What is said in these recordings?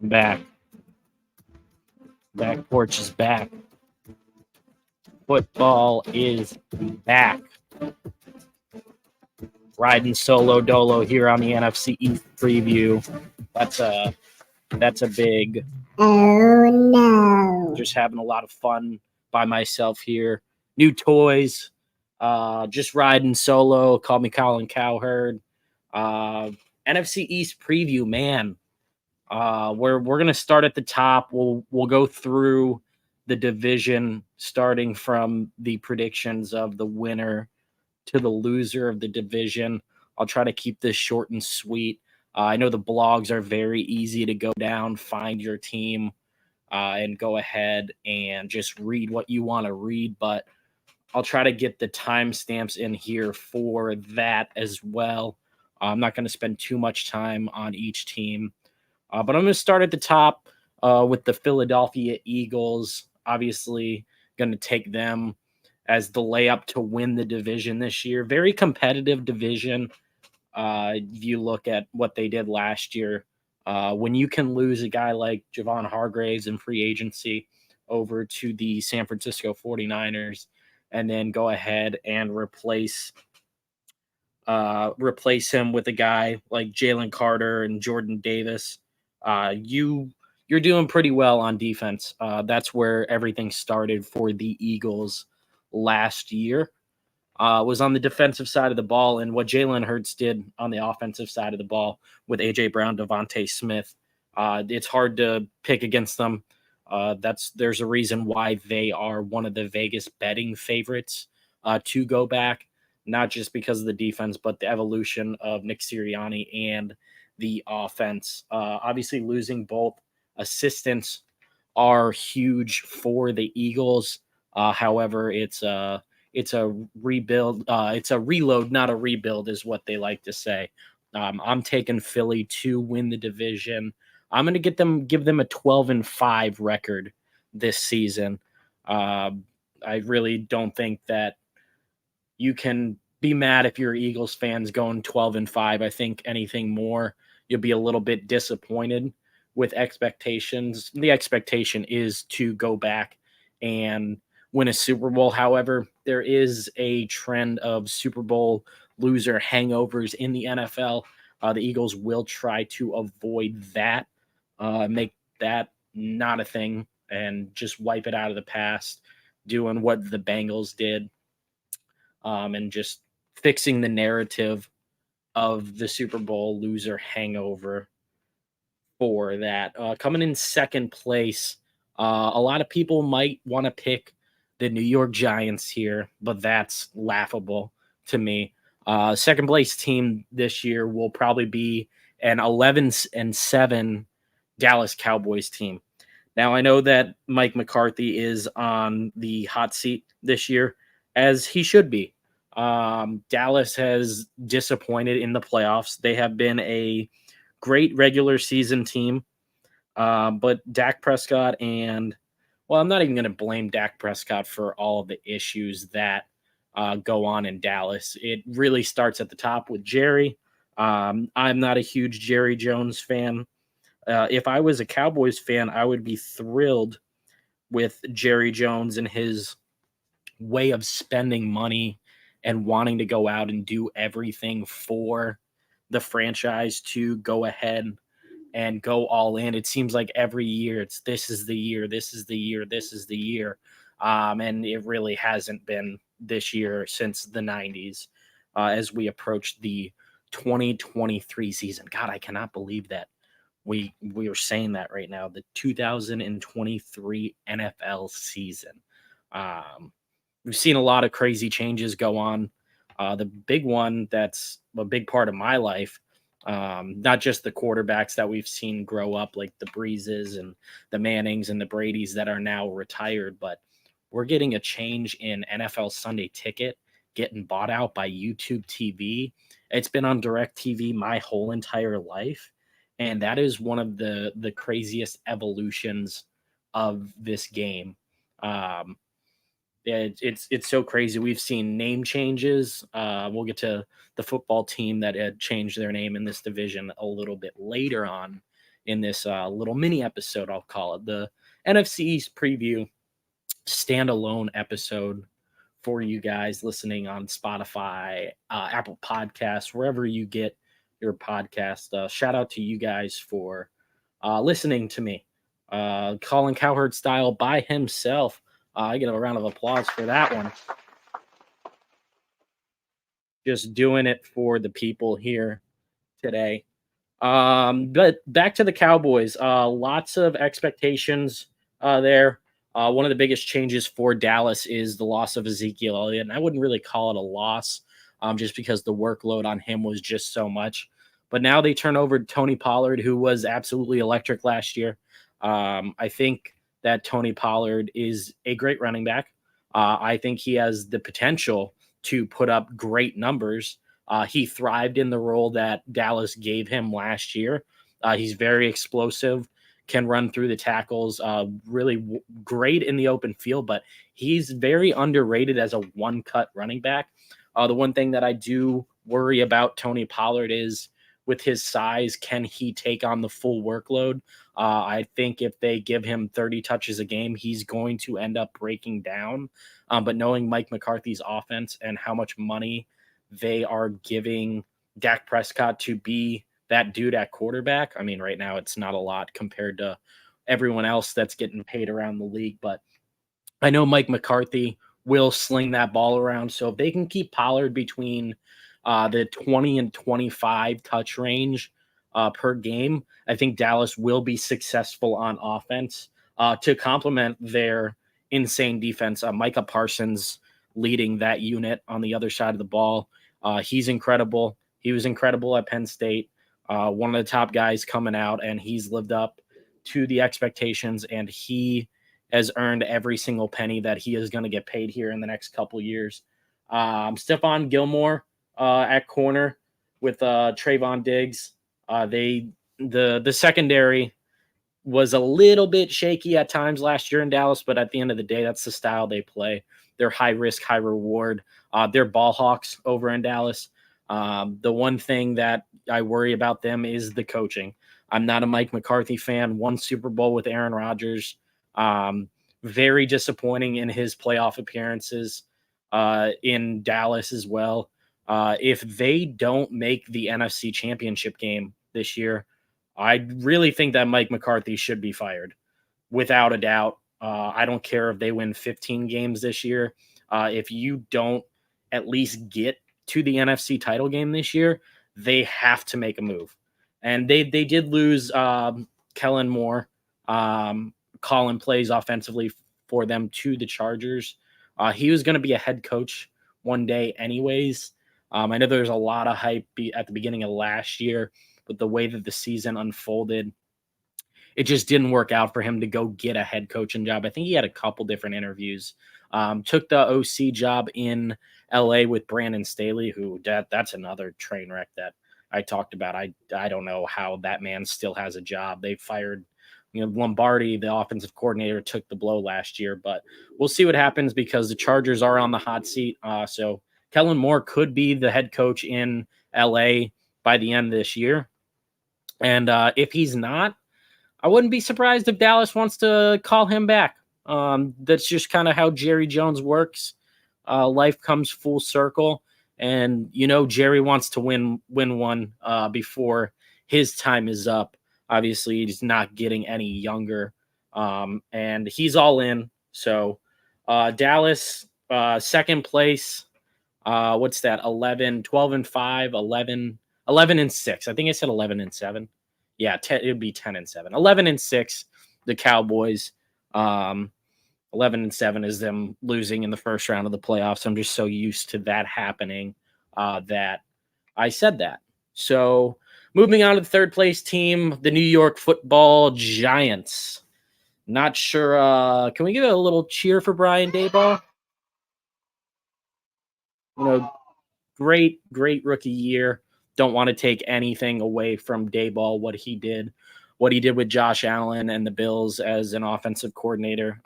I'm back. Back Porch is back. Football is back. Riding solo dolo here on the NFC East Preview. That's a big. Oh no! Just having a lot of fun by myself here. New toys. Just riding solo. Call me Colin Cowherd. NFC East Preview, man. We're gonna start at the top. We'll go through the division, starting from the predictions of the winner to the loser of the division. I'll try to keep this short and sweet. I know the blogs are very easy to go down, find your team, and go ahead and just read what you want to read. But I'll try to get the timestamps in here for that as well. I'm not going to spend too much time on each team. But I'm going to start at the top with the Philadelphia Eagles. Obviously, going to take them as the layup to win the division this year. Very competitive division. If you look at what they did last year, when you can lose a guy like Javon Hargraves in free agency over to the San Francisco 49ers and then go ahead and replace him with a guy like Jalen Carter and Jordan Davis, you're doing pretty well on defense. That's where everything started for the Eagles last year. Was on the defensive side of the ball, and what Jalen Hurts did on the offensive side of the ball with A.J. Brown, Devontae Smith. It's hard to pick against them. There's a reason why they are one of the Vegas betting favorites to go back, not just because of the defense, but the evolution of Nick Sirianni and the offense. Obviously, losing both assistants are huge for the Eagles. However, it's a rebuild. It's a reload, not a rebuild, is what they like to say. I'm taking Philly to win the division. I'm going to give them a 12-5 record this season. I really don't think that you can be mad if you're Eagles fans going 12-5. I think anything more, you'll be a little bit disappointed with expectations. The expectation is to go back and win a Super Bowl. However, there is a trend of Super Bowl loser hangovers in the NFL. The Eagles will try to avoid that, make that not a thing, and just wipe it out of the past, doing what the Bengals did, and just fixing the narrative of the Super Bowl loser hangover for that. Coming in second place, a lot of people might want to pick the New York Giants here, but that's laughable to me. Second place team this year will probably be an 11-7 Dallas Cowboys team. Now, I know that Mike McCarthy is on the hot seat this year, as he should be. Dallas has disappointed in the playoffs. They have been a great regular season team, but Dak Prescott I'm not even going to blame Dak Prescott for all of the issues that go on in Dallas. It really starts at the top with Jerry. I'm not a huge Jerry Jones fan. If I was a Cowboys fan, I would be thrilled with Jerry Jones and his way of spending money and wanting to go out and do everything for the franchise to go ahead and go all in. It seems like every year this is the year. And it really hasn't been this year since the 90s as we approach the 2023 season. God, I cannot believe that we are saying that right now, the 2023 NFL season. We've seen a lot of crazy changes go on. The big one that's a big part of my life, not just the quarterbacks that we've seen grow up, like the Breezes and the Mannings and the Bradys that are now retired, but we're getting a change in NFL Sunday Ticket getting bought out by YouTube TV. It's been on DirecTV my whole entire life, and that is one of the craziest evolutions of this game. It's so crazy. We've seen name changes. We'll get to the football team that had changed their name in this division a little bit later on in this little mini episode, I'll call it the NFC East Preview standalone episode for you guys listening on Spotify, Apple Podcasts, wherever you get your podcast. Shout out to you guys for listening to me. Colin Cowherd style by himself. I get a round of applause for that one. Just doing it for the people here today. But back to the Cowboys. Lots of expectations there. One of the biggest changes for Dallas is the loss of Ezekiel Elliott, and I wouldn't really call it a loss, just because the workload on him was just so much. But now they turn over Tony Pollard, who was absolutely electric last year. I think that Tony Pollard is a great running back. I think he has the potential to put up great numbers. He thrived in the role that Dallas gave him last year. He's very explosive, can run through the tackles, really great in the open field, but he's very underrated as a one-cut running back. The one thing that I do worry about Tony Pollard is with his size, can he take on the full workload? I think if they give him 30 touches a game, he's going to end up breaking down. But knowing Mike McCarthy's offense and how much money they are giving Dak Prescott to be that dude at quarterback, I mean, right now it's not a lot compared to everyone else that's getting paid around the league. But I know Mike McCarthy will sling that ball around. So if they can keep Pollard between the 20 and 25 touch range per game, I think Dallas will be successful on offense to complement their insane defense. Micah Parsons leading that unit on the other side of the ball. He's incredible. He was incredible at Penn State. One of the top guys coming out, and he's lived up to the expectations, and he has earned every single penny that he is going to get paid here in the next couple years. Stephon Gilmore at corner with Trayvon Diggs. The secondary was a little bit shaky at times last year in Dallas, but at the end of the day, that's the style they play. They're high risk, high reward. They're ball hawks over in Dallas. The one thing that I worry about them is the coaching. I'm not a Mike McCarthy fan. Won Super Bowl with Aaron Rodgers. Very disappointing in his playoff appearances in Dallas as well. If they don't make the NFC Championship game this year, I really think that Mike McCarthy should be fired, without a doubt. I don't care if they win 15 games this year. If you don't at least get to the NFC title game this year, they have to make a move. And they did lose Kellen Moore, calling plays offensively for them to the Chargers. He was going to be a head coach one day anyways. I know there's a lot of hype at the beginning of last year, but the way that the season unfolded, it just didn't work out for him to go get a head coaching job. I think he had a couple different interviews. Took the OC job in LA with Brandon Staley, who that's another train wreck that I talked about. I don't know how that man still has a job. They fired, Lombardi, the offensive coordinator, took the blow last year, but we'll see what happens because the Chargers are on the hot seat. So Kellen Moore could be the head coach in LA by the end of this year. And if he's not, I wouldn't be surprised if Dallas wants to call him back. That's just kind of how Jerry Jones works. Life comes full circle. And, Jerry wants to win one before his time is up. Obviously, he's not getting any younger. And he's all in. So Dallas, second place. What's that? 12 and 5, 11 and 6. I think I said 11 and 7. Yeah, it would be 10 and 7. 11 and 6, the Cowboys. 11 and 7 is them losing in the first round of the playoffs. I'm just so used to that happening that I said that. So moving on to the third place team, the New York Football Giants. Not sure. Can we give it a little cheer for Brian Daboll? Great rookie year. Don't want to take anything away from Daboll, what he did with Josh Allen and the Bills as an offensive coordinator.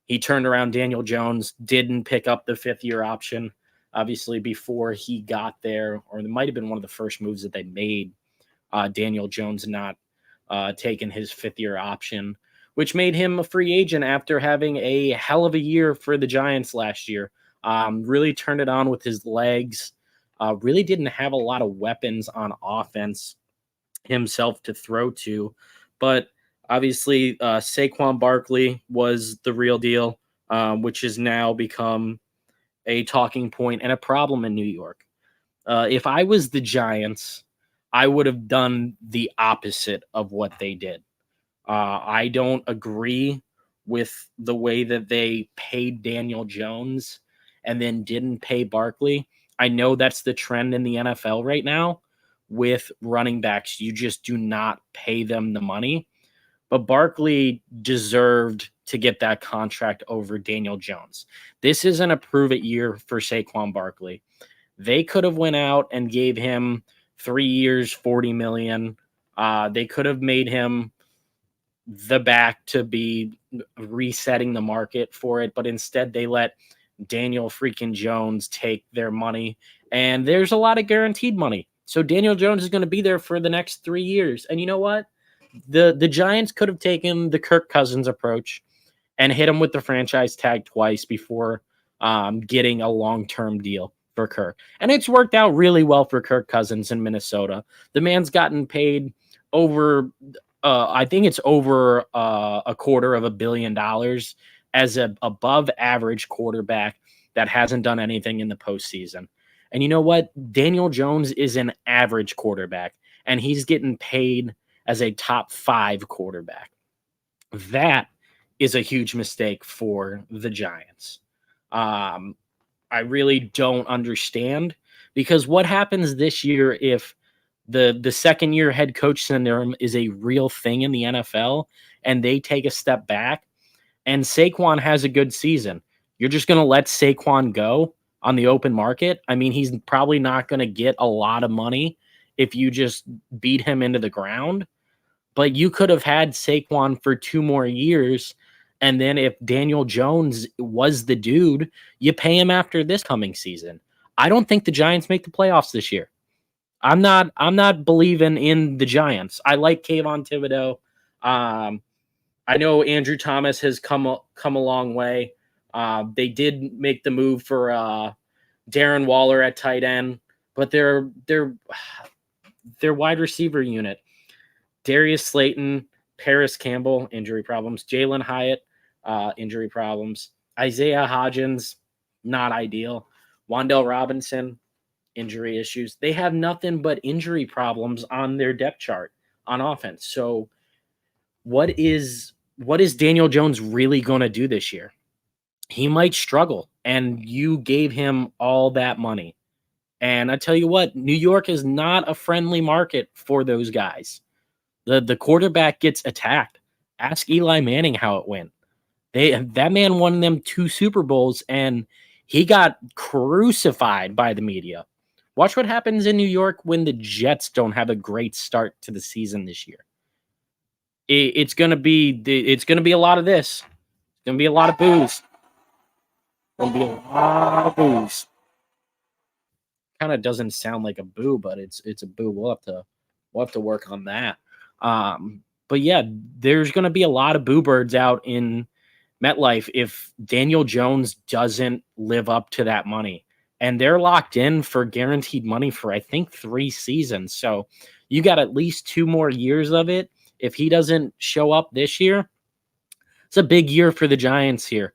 He turned around Daniel Jones, didn't pick up the fifth-year option, obviously, before he got there, or it might have been one of the first moves that they made, Daniel Jones not taking his 5th-year option, which made him a free agent after having a hell of a year for the Giants last year. Really turned it on with his legs. Really didn't have a lot of weapons on offense himself to throw to, but obviously Saquon Barkley was the real deal, which has now become a talking point and a problem in New York. If I was the Giants, I would have done the opposite of what they did. I don't agree with the way that they paid Daniel Jones and then didn't pay Barkley. I know that's the trend in the NFL right now with running backs. You just do not pay them the money. But Barkley deserved to get that contract over Daniel Jones. This isn't a prove-it year for Saquon Barkley. They could have went out and gave him 3 years, $40 million. They could have made him the back to be resetting the market for it, but instead they let Daniel freaking Jones take their money, and there's a lot of guaranteed money. So Daniel Jones is going to be there for the next 3 years. And you know what? The Giants could have taken the Kirk Cousins approach and hit him with the franchise tag twice before getting a long-term deal for Kirk. And it's worked out really well for Kirk Cousins in Minnesota. The man's gotten paid over I think it's over $250 million as a above average quarterback that hasn't done anything in the postseason. And you know what? Daniel Jones is an average quarterback, and he's getting paid as a top 5 quarterback. That is a huge mistake for the Giants. I really don't understand, because what happens this year if the second year head coach syndrome is a real thing in the NFL and they take a step back and Saquon has a good season? You're just going to let Saquon go on the open market? I mean, he's probably not going to get a lot of money if you just beat him into the ground, but you could have had Saquon for 2 more years. And then if Daniel Jones was the dude, you pay him after this coming season. I don't think the Giants make the playoffs this year. I'm not believing in the Giants. I like Kayvon Thibodeau. I know Andrew Thomas has come a long way. They did make the move for Darren Waller at tight end, but their wide receiver unit, Darius Slayton, Paris Campbell, injury problems, Jalen Hyatt, injury problems, Isaiah Hodgins, not ideal, Wan'Dale Robinson, injury issues. They have nothing but injury problems on their depth chart on offense. So what is Daniel Jones really going to do this year? He might struggle, and you gave him all that money. And I tell you what, New York is not a friendly market for those guys. The quarterback gets attacked. Ask Eli Manning how it went. That man won them 2 Super Bowls, and he got crucified by the media. Watch what happens in New York when the Jets don't have a great start to the season this year. It's gonna be a lot of this. It's gonna be a lot of boos. Gonna be a lot of boos. Kind of doesn't sound like a boo, but it's a boo. We'll have to work on that. But yeah, there's gonna be a lot of boo birds out in MetLife if Daniel Jones doesn't live up to that money. And they're locked in for guaranteed money for, I think, 3 seasons. So you got at least 2 more years of it. If he doesn't show up this year, it's a big year for the Giants here.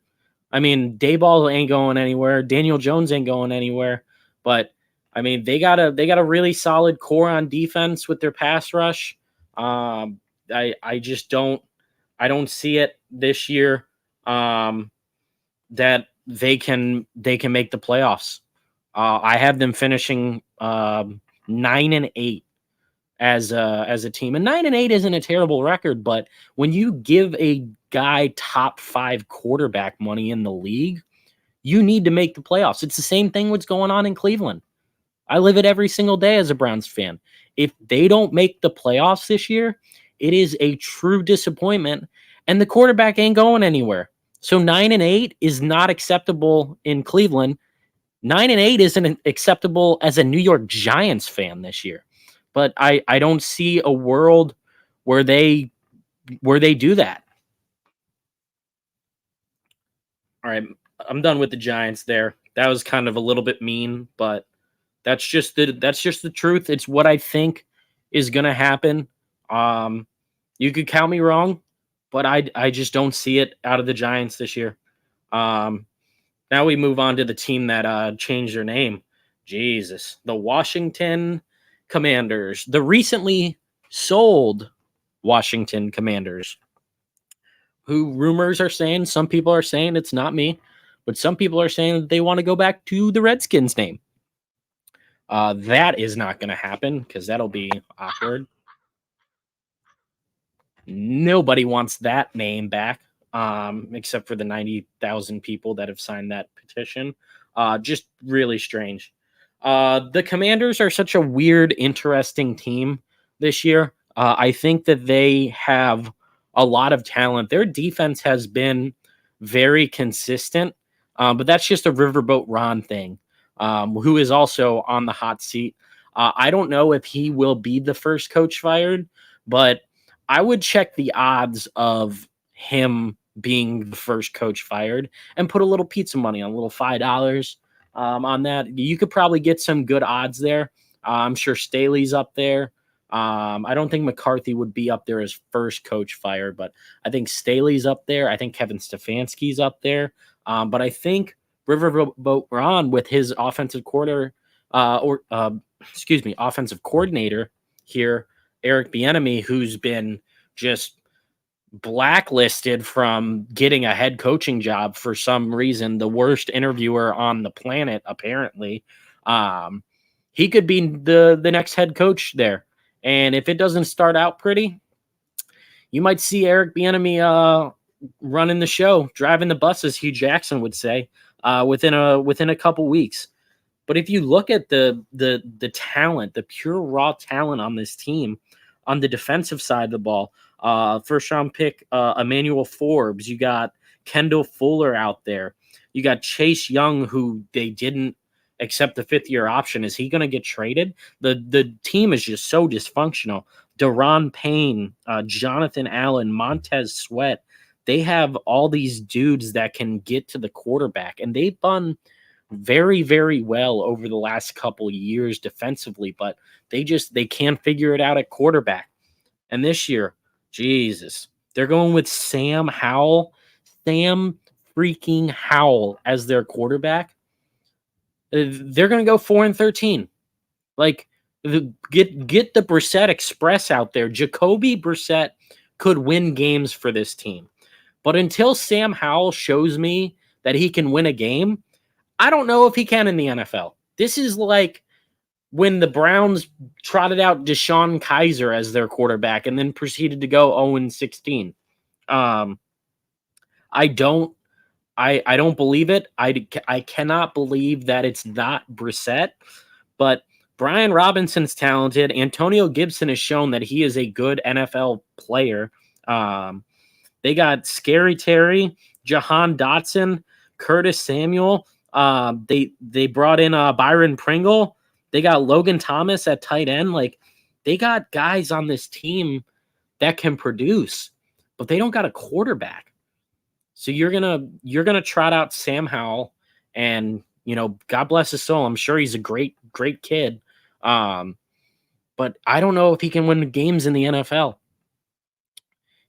I mean, Dayball ain't going anywhere. Daniel Jones ain't going anywhere. But, I mean, they got a really solid core on defense with their pass rush. I just don't see it this year that they can make the playoffs. I have them finishing 9-8 as a team, and 9-8 isn't a terrible record. But when you give a guy top 5 quarterback money in the league, you need to make the playoffs. It's the same thing what's going on in Cleveland. I live it every single day as a Browns fan. If they don't make the playoffs this year, it is a true disappointment, and the quarterback ain't going anywhere. So 9-8 is not acceptable in Cleveland. 9-8 isn't acceptable as a New York Giants fan this year. But I don't see a world where they do that. All right, I'm done with the Giants there. That was kind of a little bit mean, but that's just the truth. It's what I think is going to happen. You could count me wrong, but I just don't see it out of the Giants this year. Now we move on to the team that changed their name. Jesus, the Washington Commanders, the recently sold Washington Commanders, who rumors are saying, some people are saying it's not me, but some people are saying that they want to go back to the Redskins name. That is not going to happen because that'll be awkward. Nobody wants that name back, except for the 90,000 people that have signed that petition. Just really strange. The Commanders are such a weird, interesting team this year. I think that they have a lot of talent. Their defense has been very consistent, but that's just a Riverboat Ron thing, who is also on the hot seat. I don't know if he will be the first coach fired, but I would check the odds of him being the first coach fired and put a little pizza money on a little $5 on that. You could probably get some good odds there. I'm sure Staley's up there. I don't think McCarthy would be up there as first coach fired, but I think Staley's up there. I think Kevin Stefanski's up there. But I think Riverboat Ron with his offensive coordinator here, Eric Bieniemy, who's been just blacklisted from getting a head coaching job for some reason, the worst interviewer on the planet, apparently. He could be the next head coach there. And if it doesn't start out pretty, you might see Eric Bieniemy running the show, driving the bus, as Hugh Jackson would say, within a couple weeks. But if you look at the talent, the pure raw talent on this team, on the defensive side of the ball, first round pick Emmanuel Forbes, you got Kendall Fuller out there, you got Chase Young, who they didn't accept the 5th-year option. Is he going to get traded? The team is just so dysfunctional. Deron Payne, Jonathan Allen, Montez Sweat. They have all these dudes that can get to the quarterback, and they've done very, very well over the last couple of years defensively, but they can't figure it out at quarterback. And this year, Jesus, they're going with Sam freaking Howell as their quarterback. They're going to go 4-13. Like, get the Brissett Express out there. Jacoby Brissett could win games for this team. But until Sam Howell shows me that he can win a game, I don't know if he can in the NFL. This is like when the Browns trotted out Deshaun Kaiser as their quarterback and then proceeded to go 0-16. I don't believe it. I cannot believe that it's not Brissett, but Brian Robinson's talented. Antonio Gibson has shown that he is a good NFL player. They got Scary Terry, Jahan Dotson, Curtis Samuel. They brought in Byron Pringle. They got Logan Thomas at tight end. Like, they got guys on this team that can produce, but they don't got a quarterback. So you're gonna trot out Sam Howell, and God bless his soul. I'm sure he's a great kid. But I don't know if he can win games in the NFL.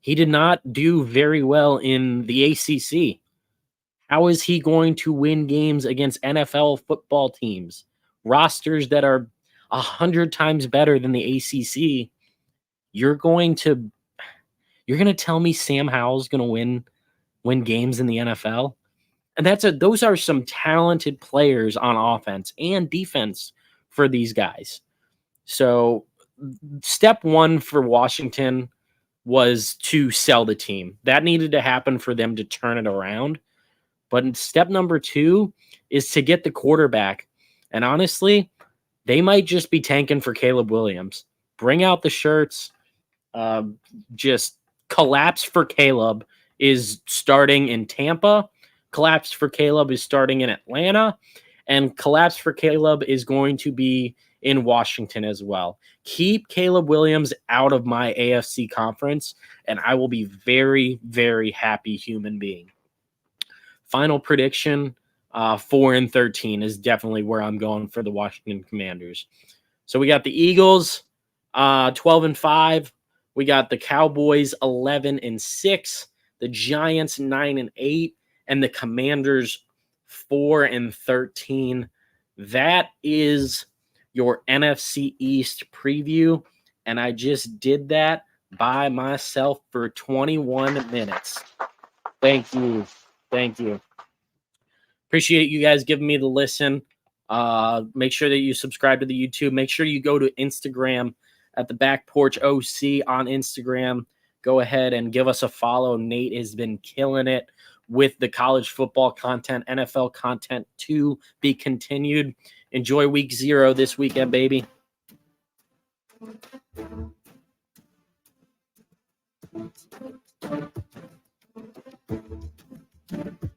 He did not do very well in the ACC. How is he going to win games against NFL football teams, rosters that are 100 times better than the ACC? You're going to tell me Sam Howell's going to win games in the NFL? And those are some talented players on offense and defense for these guys. So step one for Washington was to sell the team. That needed to happen for them to turn it around. But step number 2 is to get the quarterback. And honestly, they might just be tanking for Caleb Williams. Bring out the shirts. Just Collapse for Caleb is starting in Tampa. Collapse for Caleb is starting in Atlanta. And Collapse for Caleb is going to be in Washington as well. Keep Caleb Williams out of my AFC conference, and I will be very, very happy human being. Final prediction, 4-13 is definitely where I'm going for the Washington Commanders. So we got the Eagles, 12-5. We got the Cowboys, 11-6. The Giants, 9-8. And the Commanders, 4-13. That is your NFC East preview. And I just did that by myself for 21 minutes. Thank you. Thank you. Appreciate you guys giving me the listen. Make sure that you subscribe to the YouTube. Make sure you go to Instagram at the Back Porch OC on Instagram. Go ahead and give us a follow. Nate has been killing it with the college football content, NFL content to be continued. Enjoy week 0 this weekend, baby.